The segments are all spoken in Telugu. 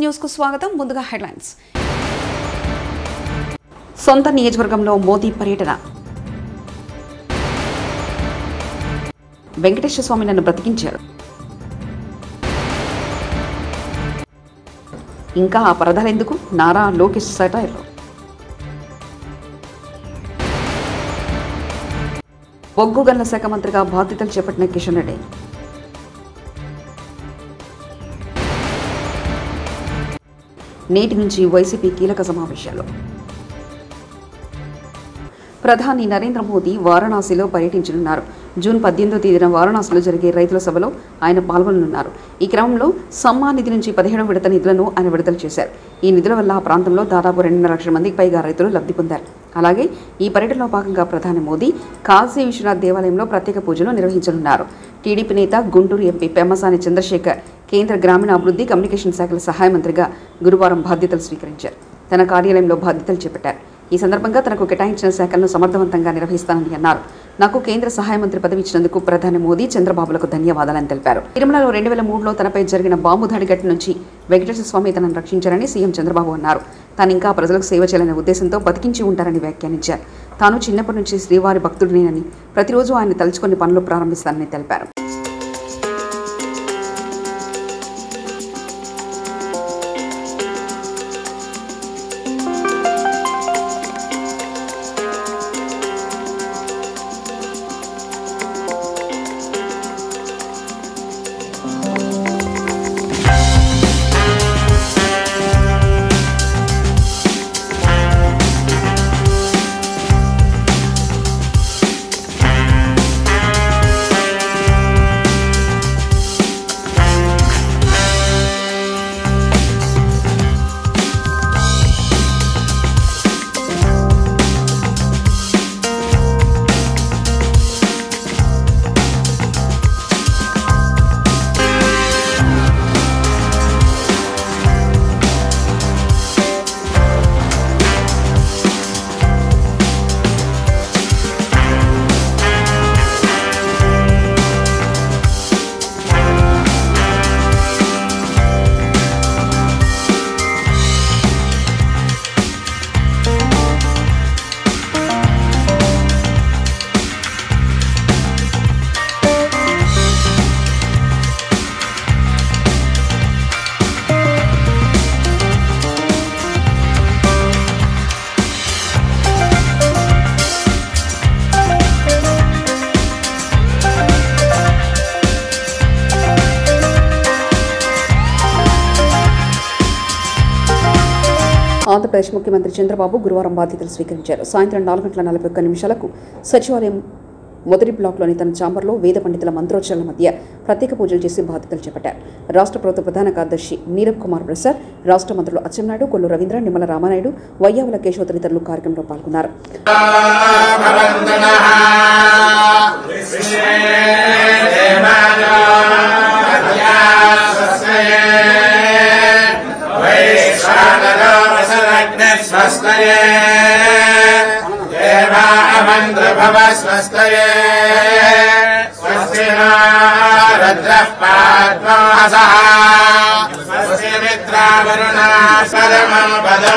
న్యూస్ కు స్వాగతం. ముందుగా హెడ్లైన్స్. సొంత నియోజకవర్గంలో మోదీ పర్యటన. వెంకటేశ్వర స్వామి నన్ను బ్రతికించారు. ఇంకా ఆ పరదాలెందుకు? నారా లోకేష్ సటైర్. బొగ్గు గనుల శాఖ మంత్రిగా బాధ్యతలు చేపట్టిన కిషన్ రెడ్డి. నేటి నుంచి వైసీపీ కీలక సమావేశాలు. ప్రధాని నరేంద్ర మోదీ వారణాసిలో పర్యటించనున్నారు. జూన్ 18వ తేదీన వారణాసిలో జరిగే రైతుల సభలో ఆయన పాల్గొననున్నారు. ఈ క్రమంలో సమ్మాన్ నిధి నుంచి 17వ విడత నిధులను ఆయన విడుదల చేశారు. ఈ నిధుల వల్ల ఆ ప్రాంతంలో దాదాపు 2.5 లక్షల మందికి పైగా రైతులు లబ్ధి పొందారు. అలాగే ఈ పర్యటనలో భాగంగా ప్రధాని మోదీ కాశీ విశ్వనాథ్ దేవాలయంలో ప్రత్యేక పూజలు నిర్వహించనున్నారు. టీడీపీ నేత గుంటూరు ఎంపీ పెమ్మసాని చంద్రశేఖర్ కేంద్ర గ్రామీణాభివృద్ధి కమ్యూనికేషన్ శాఖల సహాయ మంత్రిగా గురువారం బాధ్యతలు స్వీకరించారు. తన కార్యాలయంలో బాధ్యతలు చేపట్టారు. ఈ సందర్భంగా తనకు కేటాయించిన శాఖలను సమర్థవంతంగా నిర్వహిస్తానని అన్నారు. నాకు కేంద్ర సహాయ మంత్రి పదవి ఇచ్చినందుకు ప్రధాని మోదీ చంద్రబాబులకు ధన్యవాదాలని తెలిపారు. తిరుమలలో 2003లో తనపై జరిగిన బాంబు దాడి ఘటన నుంచి వెంకటేశ్వర స్వామి తనను రక్షించారని సీఎం చంద్రబాబు అన్నారు. తాను ఇంకా ప్రజలకు సేవ చేయాలనే ఉద్దేశంతో బతికించి ఉంటారని వ్యాఖ్యానించారు. తాను చిన్నప్పటి నుంచి శ్రీవారి భక్తుడినేనని ప్రతిరోజు ఆయన తలుచుకొని పనులు ప్రారంభిస్తానని తెలిపారు. ఆంధ్రప్రదేశ్ ముఖ్యమంత్రి చంద్రబాబు గురువారం బాధ్యతలు స్వీకరించారు. సాయంత్రం 4:41 సచివాలయం మొదటి బ్లాక్లోని తన ఛాంబర్లో వేద పండితుల మంత్రోచ్చారణ మధ్య ప్రత్యేక పూజలు చేసి బాధ్యతలు చేపట్టారు. రాష్ట్ర ప్రభుత్వ ప్రధాన కార్యదర్శి నీరబ్ కుమార్ ప్రసాద్, రాష్ట్ర మంత్రులు అచ్చెన్నాయుడు, కొల్లు రవీంద్ర, నిమ్మల రామానాయుడు, వయ్యావుల కేశవ తదితరులు కార్యక్రమంలో పాల్గొన్నారు. స్వస్తయే దేవా అమంత్రభవ స్వస్తయే స్వస్తి రుద్రః పాద్మోహసః స్వస్తి మిత్రావరుణా పరమం పదో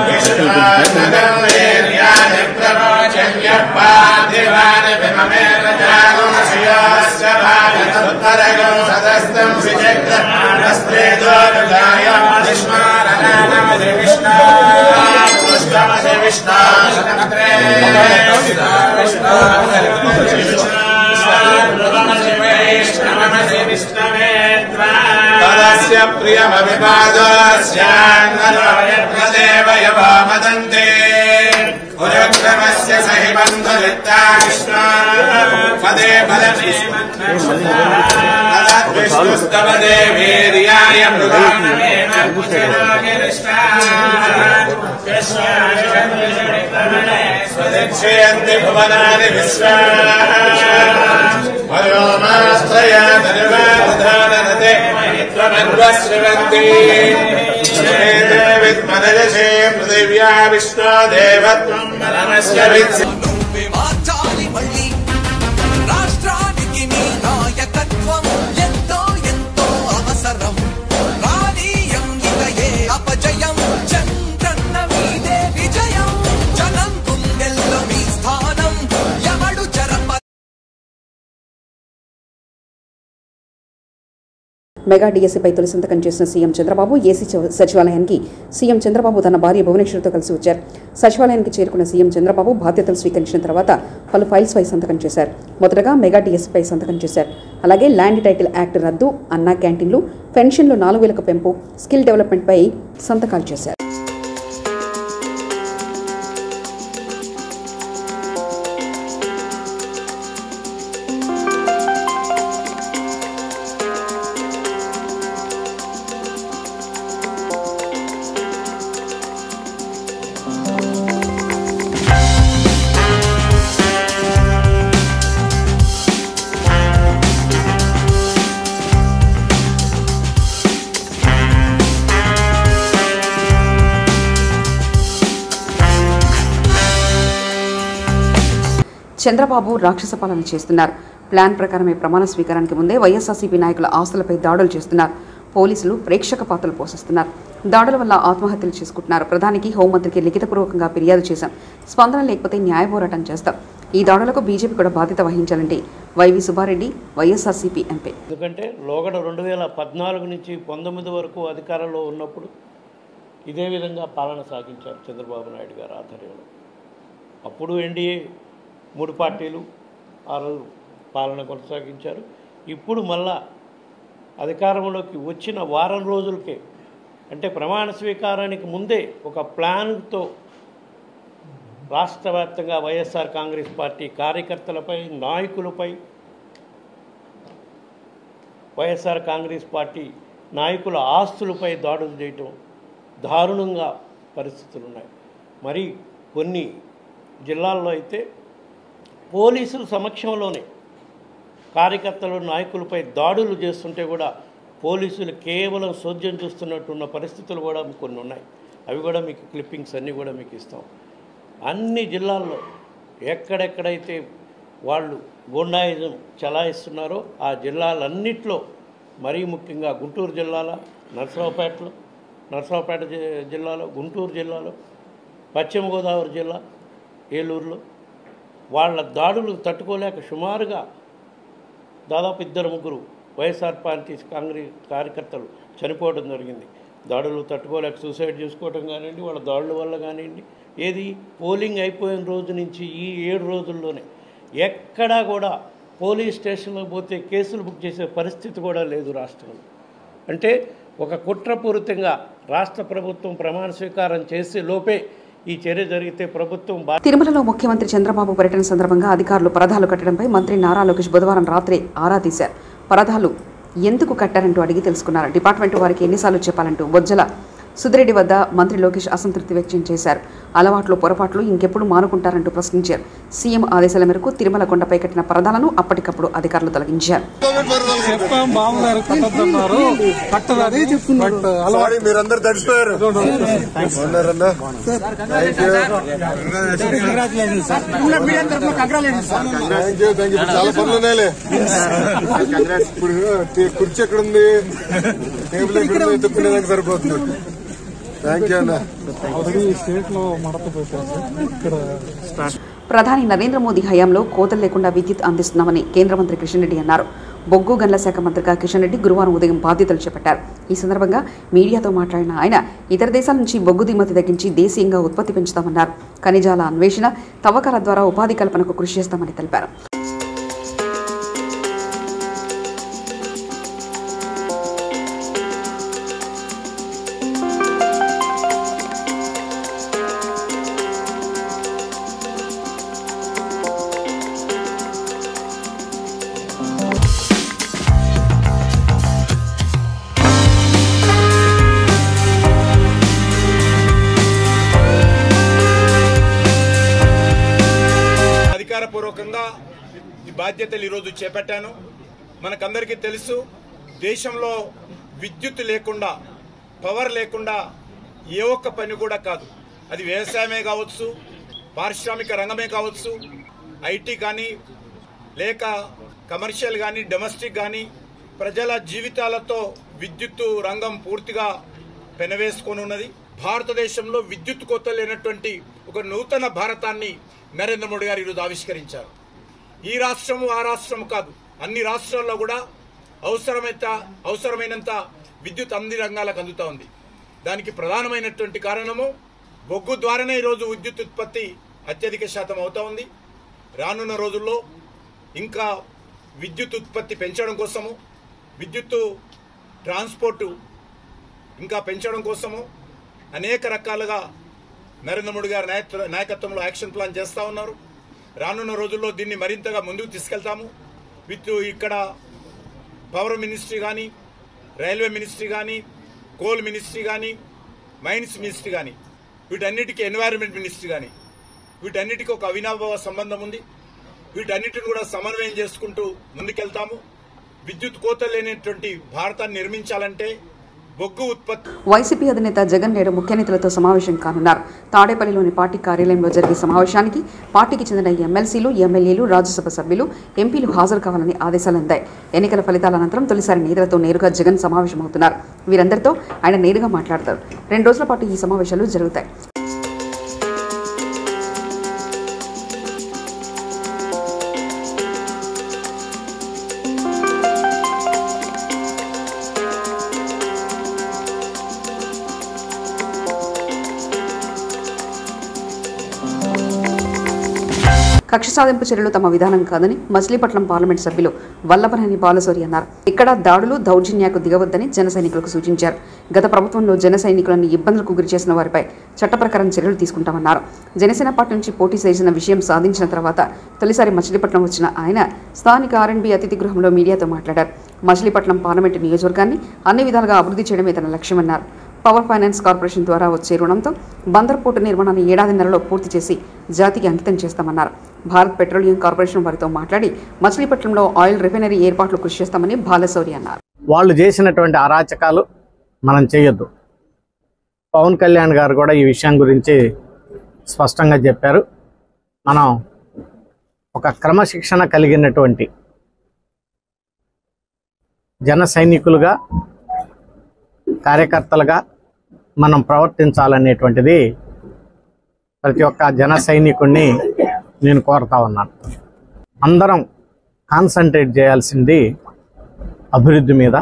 విశ్వానదం వీర్యాని ప్రవోచన్యః పార్థివాని విమమేరజాగుమసియోస్య భారతోత్తరగం సదస్తం విచక్రమాణస్త్రేదో విదాయ విష్మారణానమది విష్ణు పుష్పమది విష్ణు శతత్రే విష్ణుమది విష్ణవే తదస్య ప్రియమవిపాదస్యాన్నదేవ యవమదంతే పురుక్రమస్య సహి బంధురిత్తా విష్ణు పదే ఫలమే తదద్విష్ణుస్తవ దేవీర్యాయ మృగాణమేన స్వదిక్షయంతి భువనాని విశ్వా వయోమాశ్రయాదనువాధాననతే త్వమన్వశ్రవంతి విద్మనయసే పృథివ్యా విష్ణో దేవత్వం పరమస్య విద్య. రాష్ట్రానికి నీ నాయకత్వం ఎంతో ఎంతో అవసరం. రానీయం మెగా డిఎస్సీపై తొలి సంతకం చేసిన సీఎం చంద్రబాబు ఏసీ సచివాలయానికి సీఎం చంద్రబాబు తన భార్య భువనేశ్వర్తో కలిసి వచ్చారు. సచివాలయానికి చేరుకున్న సీఎం చంద్రబాబు బాధ్యతలు స్వీకరించిన తర్వాత పలు ఫైల్స్పై సంతకం చేశారు. మొదటగా మెగా డిఎస్సీపై సంతకం చేశారు. అలాగే ల్యాండ్ టైటిల్ యాక్ట్ రద్దు, అన్నా క్యాంటీన్లు, పెన్షన్లు 4,000కు పెంపు, స్కిల్ డెవలప్మెంట్పై సంతకాలు చేశారు. చంద్రబాబు రాక్షస పాలన చేస్తున్నారు. ప్లాన్ ప్రకారమే ప్రమాణ స్వీకారానికి ముందే వైఎస్ఆర్సీపీ నాయకుల ఆస్తులపై దాడులు చేస్తున్నారు. పోలీసులు ప్రేక్షక పాత్రలు పోషిస్తున్నారు. దాడుల వల్ల ఆత్మహత్యలు చేసుకుంటున్నారు. ప్రధానికి, హోంమంత్రికి లిఖితపూర్వకంగా ఫిర్యాదు చేశాం. స్పందన లేకపోతే న్యాయ పోరాటం చేస్తాం. ఈ దాడులకు బీజేపీ కూడా బాధ్యత వహించాలంటే వైవి సుబ్బారెడ్డి, వైఎస్ఆర్సీపీ ఎంపీ. ఎందుకంటే లోగడ 2014 నుంచి 19 వరకు అధికారంలో ఉన్నప్పుడు ఇదే విధంగా పాలన సాగించారు చంద్రబాబు నాయుడు గారి ఆధ్వర్యంలో. అప్పుడు ఎన్డీఏ 3 పార్టీలు ఆ రోజు పాలన కొనసాగించారు. ఇప్పుడు మళ్ళా అధికారంలోకి వచ్చిన వారం రోజులకే, అంటే ప్రమాణ స్వీకారానికి ముందే ఒక ప్లాన్తో రాష్ట్ర వ్యాప్తంగా వైఎస్ఆర్ కాంగ్రెస్ పార్టీ కార్యకర్తలపై, నాయకులపై, వైఎస్ఆర్ కాంగ్రెస్ పార్టీ నాయకుల ఆస్తులపై దాడులు చేయటం దారుణంగా పరిస్థితులు ఉన్నాయి. మరి కొన్ని జిల్లాల్లో అయితే పోలీసుల సమక్షంలోనే కార్యకర్తలు, నాయకులపై దాడులు చేస్తుంటే కూడా పోలీసులు కేవలం సోద్యం చూస్తున్నట్టున్న పరిస్థితులు కూడా కొన్ని ఉన్నాయి. అవి కూడా మీకు క్లిప్పింగ్స్ అన్నీ కూడా మీకు ఇస్తాం. అన్ని జిల్లాల్లో ఎక్కడెక్కడైతే వాళ్ళు గూండాయిజం చలాయిస్తున్నారో ఆ జిల్లాలన్నిట్లో, మరీ ముఖ్యంగా గుంటూరు జిల్లాలో, నర్సరావుపేట జిల్లాలో, గుంటూరు జిల్లాలో, పశ్చిమ గోదావరి జిల్లా, ఏలూరులో వాళ్ళ దాడులు తట్టుకోలేక సుమారుగా దాదాపు 2-3 వైఎస్ఆర్ పార్టీ కాంగ్రెస్ కార్యకర్తలు చనిపోవడం జరిగింది. దాడులు తట్టుకోలేక సూసైడ్ చేసుకోవడం కానివ్వండి, వాళ్ళ దాడుల వల్ల కానివ్వండి. ఏది పోలింగ్ అయిపోయిన రోజు నుంచి ఈ 7 రోజుల్లోనే ఎక్కడా కూడా పోలీస్ స్టేషన్లకు పోతే కేసులు బుక్ చేసే పరిస్థితి కూడా లేదు రాష్ట్రంలో. అంటే ఒక కుట్రపూరితంగా రాష్ట్ర ప్రభుత్వం ప్రమాణ స్వీకారం చేసే లోపే ఈ చర్య జరిగితే ప్రభుత్వం. తిరుమలలో ముఖ్యమంత్రి చంద్రబాబు పర్యటన సందర్భంగా అధికారులు పరదాలు కట్టడంపై మంత్రి నారా లోకేష్ బుధవారం రాత్రి ఆరా తీశారు. పరదాలు ఎందుకు కట్టారంటూ అడిగి తెలుసుకున్నారు. డిపార్ట్మెంట్ వారికి ఎన్నిసార్లు చెప్పాలంటూ బొజ్జల సుధిరెడ్డి వద్ద మంత్రి లోకేష్ అసంతృప్తి వ్యక్తం చేశారు. అలవాట్లు, పొరపాట్లు ఇంకెప్పుడు మానుకుంటారంటూ ప్రశ్నించారు. సీఎం ఆదేశాల మేరకు తిరుమల కొండపై కట్టిన పరదాలను అప్పటికప్పుడు అధికారులు తొలగించారు. కుర్చీ ఎక్కడుంది, టేబుల్ ఎక్కడ సరిపోతుంది. ప్రధాని నరేంద్ర మోదీ హయాంలో కోతలు లేకుండా విద్యుత్ అందిస్తున్నామని కేంద్ర మంత్రి కిషన్ రెడ్డి అన్నారు. బొగ్గు గనుల శాఖ మంత్రిగా కిషన్ రెడ్డి గురువారం ఉదయం బాధ్యతలు చేపట్టారు. ఈ సందర్భంగా మీడియాతో మాట్లాడిన ఆయన ఇతర దేశాల నుంచి బొగ్గు దిగుమతి తగ్గించి దేశీయంగా ఉత్పత్తి పెంచుతామన్నారు. ఖనిజాల అన్వేషణ, తవ్వకాల ద్వారా ఉపాధి కల్పనకు కృషి చేస్తామని తెలిపారు. పూర్వకంగా ఈ బాధ్యతలు ఈరోజు చేపట్టాను. మనకందరికీ తెలుసు, దేశంలో విద్యుత్ లేకుండా, పవర్ లేకుండా ఏ ఒక్క పని కూడా కాదు. అది వ్యవసాయమే కావచ్చు, పారిశ్రామిక రంగమే కావచ్చు, ఐటీ కానీ, లేక కమర్షియల్ కానీ, డొమెస్టిక్ కానీ, ప్రజల జీవితాలతో విద్యుత్ రంగం పూర్తిగా పెనవేసుకొని ఉన్నది. భారతదేశంలో విద్యుత్ కోత లేనటువంటి ఒక నూతన భారతాన్ని నరేంద్ర మోడీ గారు ఈరోజు ఆవిష్కరించారు. ఈ రాష్ట్రము ఆ రాష్ట్రము కాదు, అన్ని రాష్ట్రాల్లో కూడా అవసరమైనంత విద్యుత్ అన్ని రంగాలకు అందుతూ ఉంది. దానికి ప్రధానమైనటువంటి కారణము బొగ్గు ద్వారానే ఈరోజు విద్యుత్ ఉత్పత్తి అత్యధిక శాతం అవుతూ ఉంది. రానున్న రోజుల్లో ఇంకా విద్యుత్ ఉత్పత్తి పెంచడం కోసము, విద్యుత్తు ట్రాన్స్పోర్టు ఇంకా పెంచడం కోసము అనేక రకాలుగా నరేంద్ర మోడీ గారి నాయకత్వంలో యాక్షన్ ప్లాన్ చేస్తూ ఉన్నారు. రానున్న రోజుల్లో దీన్ని మరింతగా ముందుకు తీసుకెళ్తాము. ఇక్కడ పవర్ మినిస్ట్రీ కానీ, రైల్వే మినిస్ట్రీ కానీ, కోల్ మినిస్ట్రీ కానీ, మైన్స్ మినిస్ట్రీ కానీ, వీటన్నిటికీ ఎన్వైరన్మెంట్ మినిస్ట్రీ కానీ, వీటన్నిటికీ ఒక అవినాభావ సంబంధం ఉంది. వీటన్నిటిని కూడా సమన్వయం చేసుకుంటూ ముందుకెళ్తాము. విద్యుత్ కోత లేనటువంటి భారతాన్ని నిర్మించాలంటే బొగ్గు ఉత్పత్తి. వైసీపీ అధినేత జగన్ నేడు ముఖ్య నేతలతో సమావేశం కానున్నారు. తాడేపల్లిలోని పార్టీ కార్యాలయంలో జరిగే సమావేశానికి పార్టీకి చెందిన ఎమ్మెల్సీలు, ఎమ్మెల్యేలు, రాజ్యసభ సభ్యులు, ఎంపీలు హాజరు కావాలని ఆదేశాలు అందాయి. ఎన్నికల ఫలితాల అనంతరం తొలిసారి నేతలతో నేరుగా జగన్ సమావేశమవుతున్నారు. వీరందరితో ఆయన నేరుగా మాట్లాడతారు. 2 రోజుల పాటు ఈ సమావేశాలు జరుగుతాయి. కక్ష సాధింపు చర్యలు తమ విధానం కాదని మచిలీపట్నం పార్లమెంట్ సభ్యులు వల్లభనేని బాలశౌరి అన్నారు. ఇక్కడ దాడులు, దౌర్జన్యాలకు దిగవద్దని జన సైనికులకు సూచించారు. గత ప్రభుత్వంలో జన సైనికులను ఇబ్బందులకు గురిచేసిన వారిపై చట్ట ప్రకారం చర్యలు తీసుకుంటామన్నారు. జనసేన పార్టీ నుంచి పోటీ చేసిన విషయం సాధించిన తర్వాత తొలిసారి మచిలీపట్నం వచ్చిన ఆయన స్థానిక R&B అతిథి గృహంలో మీడియాతో మాట్లాడారు. మచిలీపట్నం పార్లమెంటు నియోజకవర్గాన్ని అన్ని విధాలుగా అభివృద్ధి చేయడమే తన లక్ష్యమన్నారు. పవర్ ఫైనాన్స్ కార్పొరేషన్ ద్వారా వచ్చే రుణంతో బందర్ పోర్టు నిర్మాణాన్ని 1 ఏడాదిన్నరలో పూర్తి చేసి జాతికి అంకితం చేస్తామన్నారు. భారత్ పెట్రోలియం కార్పొరేషన్ వారితో మాట్లాడి మచిలీపట్నంలో ఆయిల్ రిఫైనరీ ఏర్పాట్లు కృషి చేస్తామని బాలశౌరి అన్నారు. వాళ్ళు చేసినటువంటి అరాచకాలు మనం చేయొద్దు. పవన్ కళ్యాణ్ గారు కూడా ఈ విషయం గురించి స్పష్టంగా చెప్పారు. మనం ఒక క్రమశిక్షణ కలిగినటువంటి జన సైనికులుగా, కార్యకర్తలుగా మనం ప్రవర్తించాలనేటువంటిది ప్రతి ఒక్క జన సైనికుడిని నేను కోరుతా ఉన్నాను. అందరం కాన్సన్ట్రేట్ చేయాల్సింది అభివృద్ధి మీద.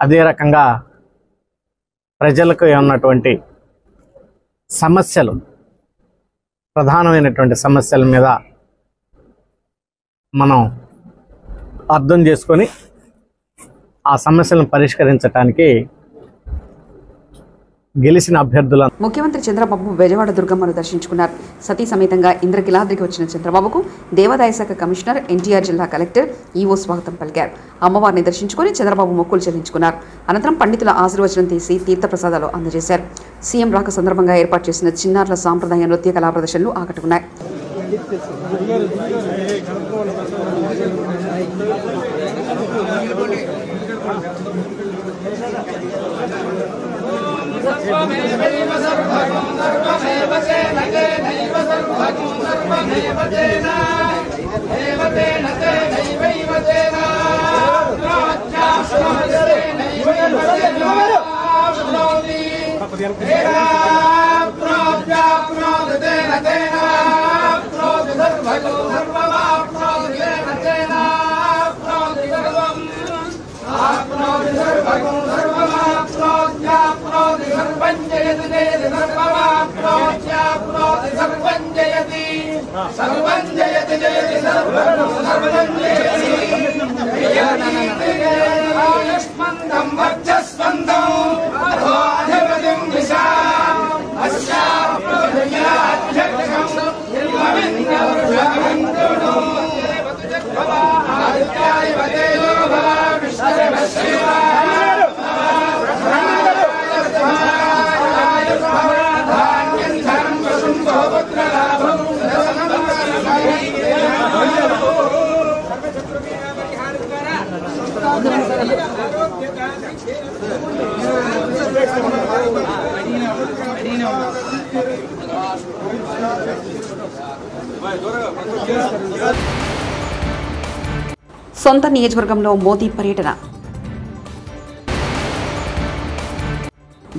అదే రకంగా ప్రజలకు ఉన్నటువంటి సమస్యలు, ప్రధానమైనటువంటి సమస్యల మీద మనం అర్థం చేసుకొని ఆ సమస్యలను పరిష్కరించడానికి గెలిచిన అభ్యర్థులను. ముఖ్యమంత్రి చంద్రబాబు బెజవాడ దుర్గమ్మను దర్శించుకున్నారు. సతీ సమేతంగా ఇంద్రకిలాద్రికి వచ్చిన చంద్రబాబుకు దేవాదాయ శాఖ కమిషనర్, ఎన్టీఆర్ జిల్లా కలెక్టర్, ఈవో స్వాగతం పలికారు. అమ్మవారిని దర్శించుకుని చంద్రబాబు మొక్కులు చెల్లించుకున్నారు. అనంతరం పండితుల ఆశీర్వచనం తీసి తీర్థప్రసాదాలు అందజేశారు. సీఎం రాక సందర్భంగా ఏర్పాటు చేసిన చిన్నారుల సాంప్రదాయ నృత్య కళా ప్రదర్శనలు ఆకట్టుకున్నాయి. సొంత నియోజకవర్గంలో మోదీ పర్యటన.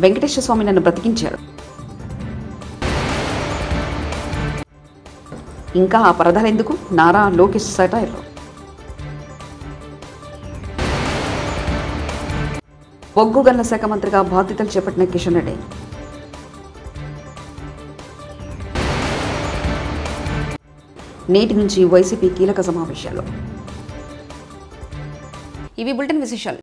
వెంకటేశ్వర స్వామి నన్ను బ్రతికించారు. ఇంకా ఆ పరదాలెందుకు? నారా లోకేష్ సెటైర్. బొగ్గు గనుల శాఖ మంత్రిగా బాధ్యతలు చేపట్టిన కిషన్ రెడ్డి. నేటి నుంచి వైసీపీ కీలక సమావేశాలు. ఇవి బులెటిన్ విశేషాలు.